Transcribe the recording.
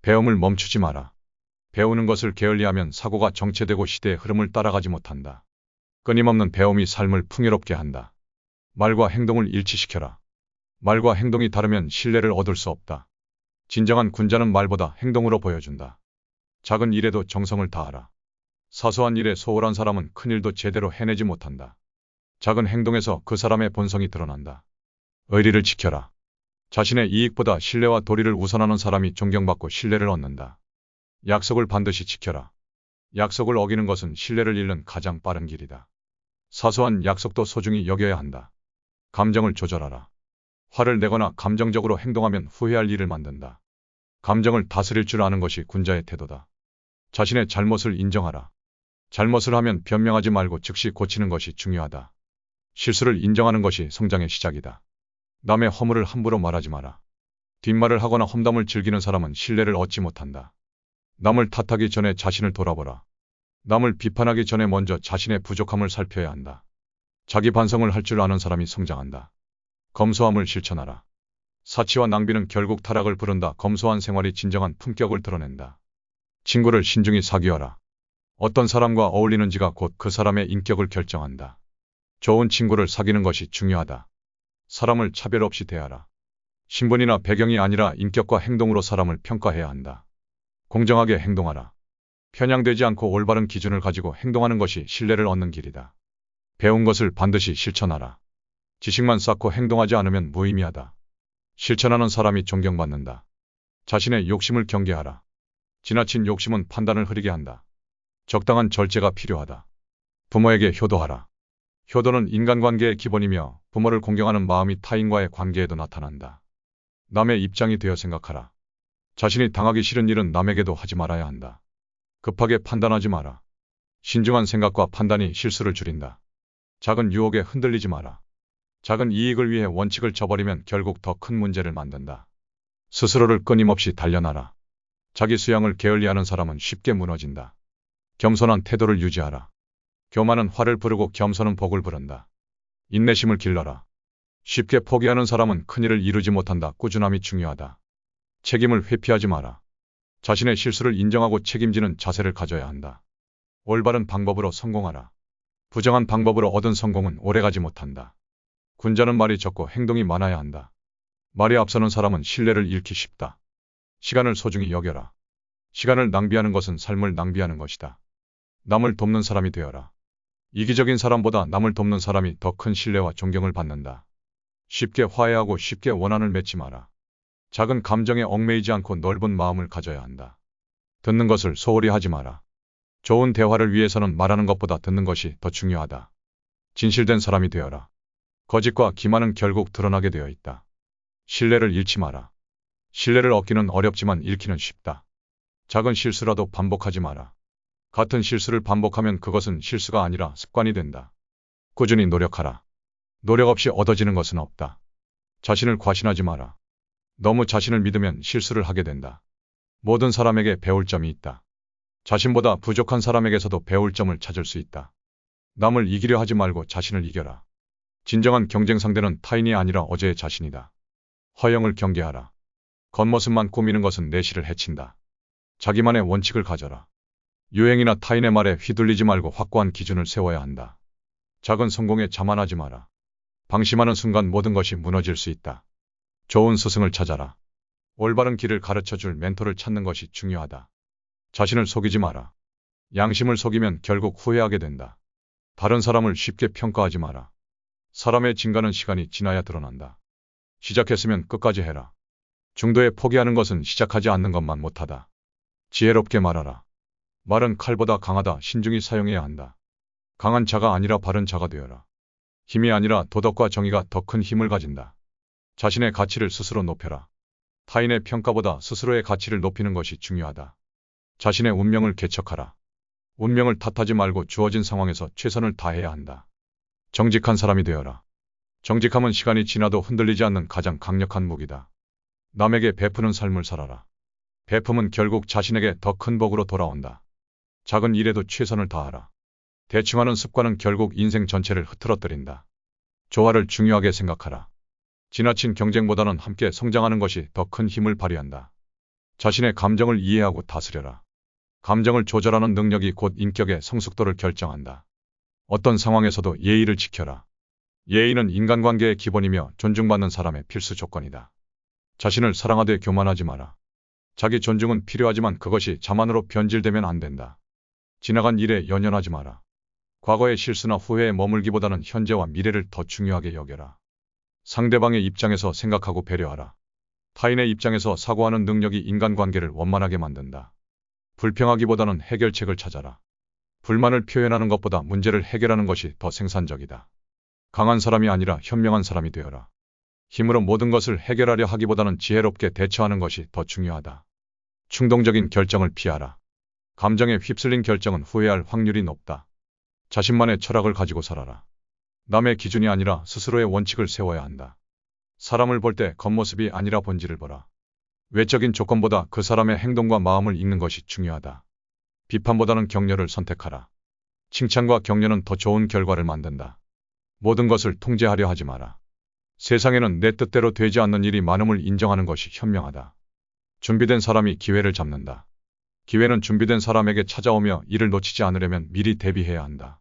배움을 멈추지 마라. 배우는 것을 게을리하면 사고가 정체되고 시대의 흐름을 따라가지 못한다. 끊임없는 배움이 삶을 풍요롭게 한다. 말과 행동을 일치시켜라. 말과 행동이 다르면 신뢰를 얻을 수 없다. 진정한 군자는 말보다 행동으로 보여준다. 작은 일에도 정성을 다하라. 사소한 일에 소홀한 사람은 큰 일도 제대로 해내지 못한다. 작은 행동에서 그 사람의 본성이 드러난다. 의리를 지켜라. 자신의 이익보다 신뢰와 도리를 우선하는 사람이 존경받고 신뢰를 얻는다. 약속을 반드시 지켜라. 약속을 어기는 것은 신뢰를 잃는 가장 빠른 길이다. 사소한 약속도 소중히 여겨야 한다. 감정을 조절하라. 화를 내거나 감정적으로 행동하면 후회할 일을 만든다. 감정을 다스릴 줄 아는 것이 군자의 태도다. 자신의 잘못을 인정하라. 잘못을 하면 변명하지 말고 즉시 고치는 것이 중요하다. 실수를 인정하는 것이 성장의 시작이다. 남의 허물을 함부로 말하지 마라. 뒷말을 하거나 험담을 즐기는 사람은 신뢰를 얻지 못한다. 남을 탓하기 전에 자신을 돌아보라. 남을 비판하기 전에 먼저 자신의 부족함을 살펴야 한다. 자기 반성을 할 줄 아는 사람이 성장한다. 검소함을 실천하라. 사치와 낭비는 결국 타락을 부른다. 검소한 생활이 진정한 품격을 드러낸다. 친구를 신중히 사귀어라. 어떤 사람과 어울리는지가 곧 그 사람의 인격을 결정한다. 좋은 친구를 사귀는 것이 중요하다. 사람을 차별 없이 대하라. 신분이나 배경이 아니라 인격과 행동으로 사람을 평가해야 한다. 공정하게 행동하라. 편향되지 않고 올바른 기준을 가지고 행동하는 것이 신뢰를 얻는 길이다. 배운 것을 반드시 실천하라. 지식만 쌓고 행동하지 않으면 무의미하다. 실천하는 사람이 존경받는다. 자신의 욕심을 경계하라. 지나친 욕심은 판단을 흐리게 한다. 적당한 절제가 필요하다. 부모에게 효도하라. 효도는 인간관계의 기본이며 부모를 공경하는 마음이 타인과의 관계에도 나타난다. 남의 입장이 되어 생각하라. 자신이 당하기 싫은 일은 남에게도 하지 말아야 한다. 급하게 판단하지 마라. 신중한 생각과 판단이 실수를 줄인다. 작은 유혹에 흔들리지 마라. 작은 이익을 위해 원칙을 저버리면 결국 더 큰 문제를 만든다. 스스로를 끊임없이 단련하라. 자기 수양을 게을리하는 사람은 쉽게 무너진다. 겸손한 태도를 유지하라. 교만은 화를 부르고 겸손은 복을 부른다. 인내심을 길러라. 쉽게 포기하는 사람은 큰일을 이루지 못한다. 꾸준함이 중요하다. 책임을 회피하지 마라. 자신의 실수를 인정하고 책임지는 자세를 가져야 한다. 올바른 방법으로 성공하라. 부정한 방법으로 얻은 성공은 오래가지 못한다. 군자는 말이 적고 행동이 많아야 한다. 말이 앞서는 사람은 신뢰를 잃기 쉽다. 시간을 소중히 여겨라. 시간을 낭비하는 것은 삶을 낭비하는 것이다. 남을 돕는 사람이 되어라. 이기적인 사람보다 남을 돕는 사람이 더 큰 신뢰와 존경을 받는다. 쉽게 화해하고 쉽게 원한을 맺지 마라. 작은 감정에 얽매이지 않고 넓은 마음을 가져야 한다. 듣는 것을 소홀히 하지 마라. 좋은 대화를 위해서는 말하는 것보다 듣는 것이 더 중요하다. 진실된 사람이 되어라. 거짓과 기만은 결국 드러나게 되어 있다. 신뢰를 잃지 마라. 신뢰를 얻기는 어렵지만 잃기는 쉽다. 작은 실수라도 반복하지 마라. 같은 실수를 반복하면 그것은 실수가 아니라 습관이 된다. 꾸준히 노력하라. 노력 없이 얻어지는 것은 없다. 자신을 과신하지 마라. 너무 자신을 믿으면 실수를 하게 된다. 모든 사람에게 배울 점이 있다. 자신보다 부족한 사람에게서도 배울 점을 찾을 수 있다. 남을 이기려 하지 말고 자신을 이겨라. 진정한 경쟁 상대는 타인이 아니라 어제의 자신이다. 허영을 경계하라. 겉모습만 꾸미는 것은 내실을 해친다. 자기만의 원칙을 가져라. 유행이나 타인의 말에 휘둘리지 말고 확고한 기준을 세워야 한다. 작은 성공에 자만하지 마라. 방심하는 순간 모든 것이 무너질 수 있다. 좋은 스승을 찾아라. 올바른 길을 가르쳐줄 멘토를 찾는 것이 중요하다. 자신을 속이지 마라. 양심을 속이면 결국 후회하게 된다. 다른 사람을 쉽게 평가하지 마라. 사람의 진가는 시간이 지나야 드러난다. 시작했으면 끝까지 해라. 중도에 포기하는 것은 시작하지 않는 것만 못하다. 지혜롭게 말하라. 말은 칼보다 강하다. 신중히 사용해야 한다. 강한 자가 아니라 바른 자가 되어라. 힘이 아니라 도덕과 정의가 더 큰 힘을 가진다. 자신의 가치를 스스로 높여라. 타인의 평가보다 스스로의 가치를 높이는 것이 중요하다. 자신의 운명을 개척하라. 운명을 탓하지 말고 주어진 상황에서 최선을 다해야 한다. 정직한 사람이 되어라. 정직함은 시간이 지나도 흔들리지 않는 가장 강력한 무기다. 남에게 베푸는 삶을 살아라. 베품은 결국 자신에게 더 큰 복으로 돌아온다. 작은 일에도 최선을 다하라. 대충하는 습관은 결국 인생 전체를 흐트러뜨린다. 조화를 중요하게 생각하라. 지나친 경쟁보다는 함께 성장하는 것이 더 큰 힘을 발휘한다. 자신의 감정을 이해하고 다스려라. 감정을 조절하는 능력이 곧 인격의 성숙도를 결정한다. 어떤 상황에서도 예의를 지켜라. 예의는 인간관계의 기본이며 존중받는 사람의 필수 조건이다. 자신을 사랑하되 교만하지 마라. 자기 존중은 필요하지만 그것이 자만으로 변질되면 안 된다. 지나간 일에 연연하지 마라. 과거의 실수나 후회에 머물기보다는 현재와 미래를 더 중요하게 여겨라. 상대방의 입장에서 생각하고 배려하라. 타인의 입장에서 사고하는 능력이 인간관계를 원만하게 만든다. 불평하기보다는 해결책을 찾아라. 불만을 표현하는 것보다 문제를 해결하는 것이 더 생산적이다. 강한 사람이 아니라 현명한 사람이 되어라. 힘으로 모든 것을 해결하려 하기보다는 지혜롭게 대처하는 것이 더 중요하다. 충동적인 결정을 피하라. 감정에 휩쓸린 결정은 후회할 확률이 높다. 자신만의 철학을 가지고 살아라. 남의 기준이 아니라 스스로의 원칙을 세워야 한다. 사람을 볼 때 겉모습이 아니라 본질을 보라. 외적인 조건보다 그 사람의 행동과 마음을 읽는 것이 중요하다. 비판보다는 격려를 선택하라. 칭찬과 격려는 더 좋은 결과를 만든다. 모든 것을 통제하려 하지 마라. 세상에는 내 뜻대로 되지 않는 일이 많음을 인정하는 것이 현명하다. 준비된 사람이 기회를 잡는다. 기회는 준비된 사람에게 찾아오며 이를 놓치지 않으려면 미리 대비해야 한다.